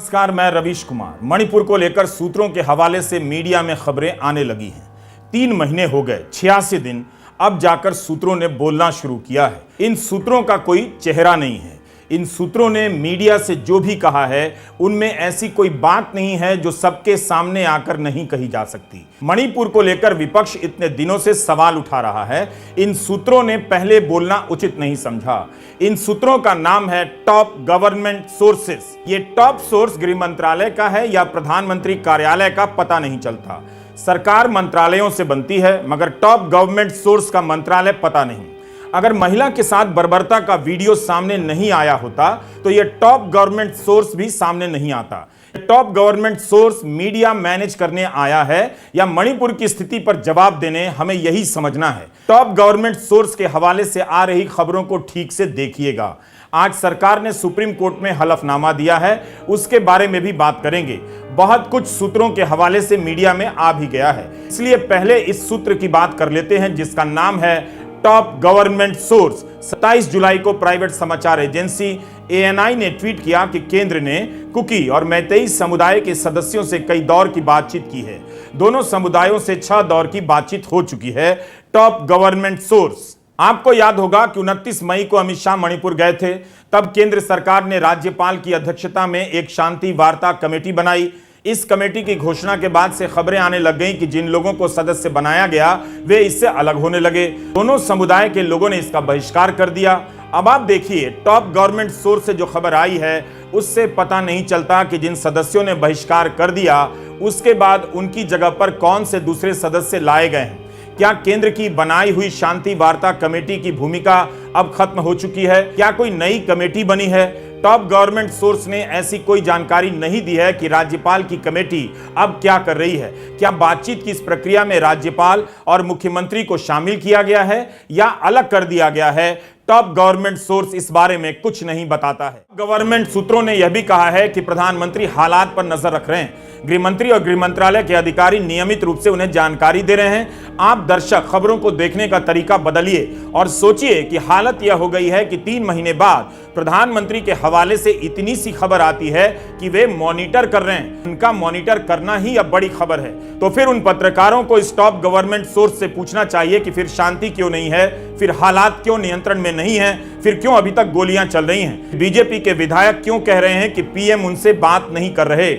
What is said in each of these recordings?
नमस्कार, मैं रवीश कुमार। मणिपुर को लेकर सूत्रों के हवाले से मीडिया में खबरें आने लगी हैं। 3 महीने हो गए, 86 दिन, अब जाकर सूत्रों ने बोलना शुरू किया है। इन सूत्रों का कोई चेहरा नहीं है। इन सूत्रों ने मीडिया से जो भी कहा है उनमें ऐसी कोई बात नहीं है जो सबके सामने आकर नहीं कही जा सकती। मणिपुर को लेकर विपक्ष इतने दिनों से सवाल उठा रहा है। इन सूत्रों ने पहले बोलना उचित नहीं समझा। इन सूत्रों का नाम है टॉप गवर्नमेंट सोर्सेस। ये टॉप सोर्स गृह मंत्रालय का है या प्रधानमंत्री कार्यालय का पता नहीं चलता। सरकार मंत्रालयों से बनती है मगर टॉप गवर्नमेंट सोर्स का मंत्रालय पता नहीं। अगर महिला के साथ बर्बरता का वीडियो सामने नहीं आया होता तो यह टॉप गवर्नमेंट सोर्स भी सामने नहीं आता। Top government source media manage करने आया है या मणिपुर की स्थिति पर जवाब देने, हमें यही समझना है। टॉप गवर्नमेंट सोर्स के हवाले से आ रही खबरों को ठीक से देखिएगा। आज सरकार ने सुप्रीम कोर्ट में हलफनामा दिया है, उसके बारे में भी बात करेंगे। बहुत कुछ सूत्रों के हवाले से मीडिया में आ भी गया है, इसलिए पहले इस सूत्र की बात कर लेते हैं जिसका नाम है टॉप गवर्नमेंट सोर्स। 27 जुलाई को प्राइवेट समाचार एजेंसी ANI ने ट्वीट किया कि केंद्र ने कुकी और मैतेई समुदाय के सदस्यों से कई दौर की बातचीत की है। दोनों समुदायों से 6 दौर की बातचीत हो चुकी है। Top government source. आपको याद होगा कि 29 मई को अमित शाह मणिपुर गए थे। तब केंद्र सरकार ने राज्यपाल की अध्यक्षता में एक शांति वार्ता कमेटी बनाई। इस कमेटी की घोषणा के बाद से खबरें आने लग गईं कि जिन लोगों को सदस्य बनाया गया वे इससे अलग होने लगे। दोनों समुदाय के लोगों ने इसका बहिष्कार कर दिया। अब आप देखिए, टॉप गवर्नमेंट सोर्स से जो खबर आई है उससे पता नहीं चलता कि जिन सदस्यों ने बहिष्कार कर दिया उसके बाद उनकी जगह पर कौन से दूसरे सदस्य लाए गए हैं। क्या केंद्र की बनाई हुई शांति वार्ता कमेटी की भूमिका अब खत्म हो चुकी है? क्या कोई नई कमेटी बनी है? टॉप गवर्नमेंट सोर्स ने ऐसी कोई जानकारी नहीं दी है कि राज्यपाल की कमेटी अब क्या कर रही है। क्या बातचीत की इस प्रक्रिया में राज्यपाल और मुख्यमंत्री को शामिल किया गया है या अलग कर दिया गया है? टॉप गवर्नमेंट सोर्स इस बारे में कुछ नहीं बताता है। गवर्नमेंट सूत्रों ने यह भी कहा है कि प्रधानमंत्री हालात पर नजर रख रहे हैं। गृह मंत्री और गृह मंत्रालय के अधिकारी नियमित रूप से उन्हें जानकारी दे रहे हैं। आप दर्शक खबरों को देखने का तरीका बदलिए और सोचिए कि हालत यह हो गई है कि 3 महीने बाद प्रधानमंत्री के हवाले से इतनी सी खबर आती है कि वे मॉनिटर कर रहे हैं। उनका मॉनिटर करना ही अब बड़ी खबर है। तो फिर उन पत्रकारों को इस टॉप गवर्नमेंट सोर्स से पूछना चाहिए कि फिर शांति क्यों नहीं है, फिर हालात क्यों नियंत्रण में नहीं है, फिर क्यों अभी तक गोलियां चल रही हैं, बीजेपी के विधायक क्यों कह रहे हैं कि पीएम उनसे बात नहीं कर रहे।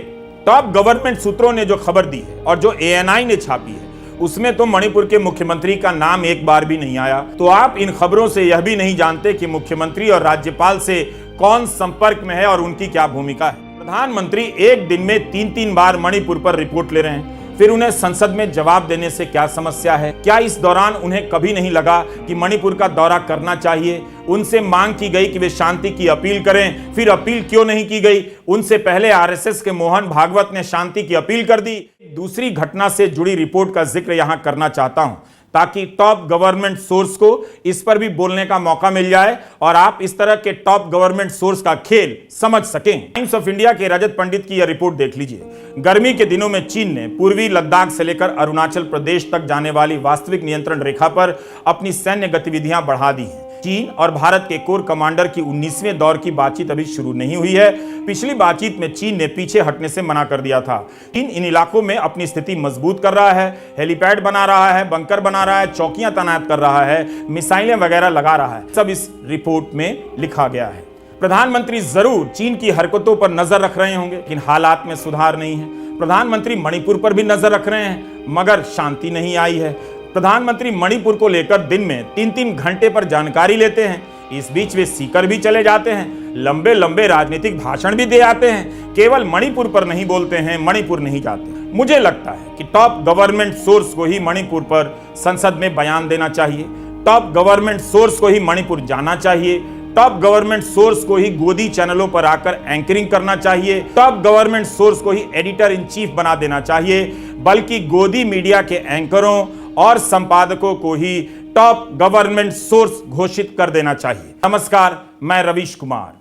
टॉप गवर्नमेंट सूत्रों ने जो खबर दी है और जो ANI ने छापी है उसमें तो मणिपुर के मुख्यमंत्री का नाम एक बार भी नहीं आया। तो आप इन खबरों से यह भी नहीं जानते कि मुख्यमंत्री और राज्यपाल से कौन संपर्क में है और उनकी क्या भूमिका है। प्रधानमंत्री एक दिन में 3-3 बार मणिपुर पर रिपोर्ट ले रहे हैं, फिर उन्हें संसद में जवाब देने से क्या समस्या है? क्या इस दौरान उन्हें कभी नहीं लगा कि मणिपुर का दौरा करना चाहिए? उनसे मांग की गई कि वे शांति की अपील करें, फिर अपील क्यों नहीं की गई? उनसे पहले RSS के मोहन भागवत ने शांति की अपील कर दी। दूसरी घटना से जुड़ी रिपोर्ट का जिक्र यहां करना चाहता हूं ताकि टॉप गवर्नमेंट सोर्स को इस पर भी बोलने का मौका मिल जाए और आप इस तरह के टॉप गवर्नमेंट सोर्स का खेल समझ सकें। टाइम्स ऑफ इंडिया के रजत पंडित की यह रिपोर्ट देख लीजिए। गर्मी के दिनों में चीन ने पूर्वी लद्दाख से लेकर अरुणाचल प्रदेश तक जाने वाली वास्तविक नियंत्रण रेखा पर अपनी सैन्य गतिविधियां बढ़ा दी हैं। चीन और भारत के कोर कमांडर की 19वें दौर की बातचीत अभी शुरू नहीं हुई है। पिछली बातचीत में चीन ने पीछे हटने से मना कर दिया था। चीन इन इलाकों में अपनी स्थिति मजबूत कर रहा है, हेलीपैड बना रहा है, बंकर बना रहा है, चौकियां तैनात कर रहा है, मिसाइलें वगैरह लगा रहा है। सब इस रिपोर्ट में लिखा गया है। प्रधानमंत्री जरूर चीन की हरकतों पर नजर रख रहे होंगे लेकिन हालात में सुधार नहीं है। प्रधानमंत्री मणिपुर पर भी नजर रख रहे हैं मगर शांति नहीं आई है। प्रधानमंत्री मणिपुर को लेकर दिन में 3-3 घंटे पर जानकारी लेते हैं। इस बीच वे सीकर भी चले जाते हैं, लंबे लंबे राजनीतिक भाषण भी दे आते हैं। केवल मणिपुर पर नहीं बोलते हैं, मणिपुर नहीं जाते। मुझे लगता है कि टॉप गवर्नमेंट सोर्स को ही मणिपुर पर संसद में बयान देना चाहिए। टॉप गवर्नमेंट सोर्स को ही मणिपुर जाना चाहिए। टॉप गवर्नमेंट सोर्स को ही गोदी चैनलों पर आकर एंकरिंग करना चाहिए। टॉप गवर्नमेंट सोर्स को ही एडिटर इन चीफ बना देना चाहिए, बल्कि गोदी मीडिया के एंकरों और संपादकों को ही टॉप गवर्नमेंट सोर्स घोषित कर देना चाहिए। नमस्कार, मैं रवीश कुमार।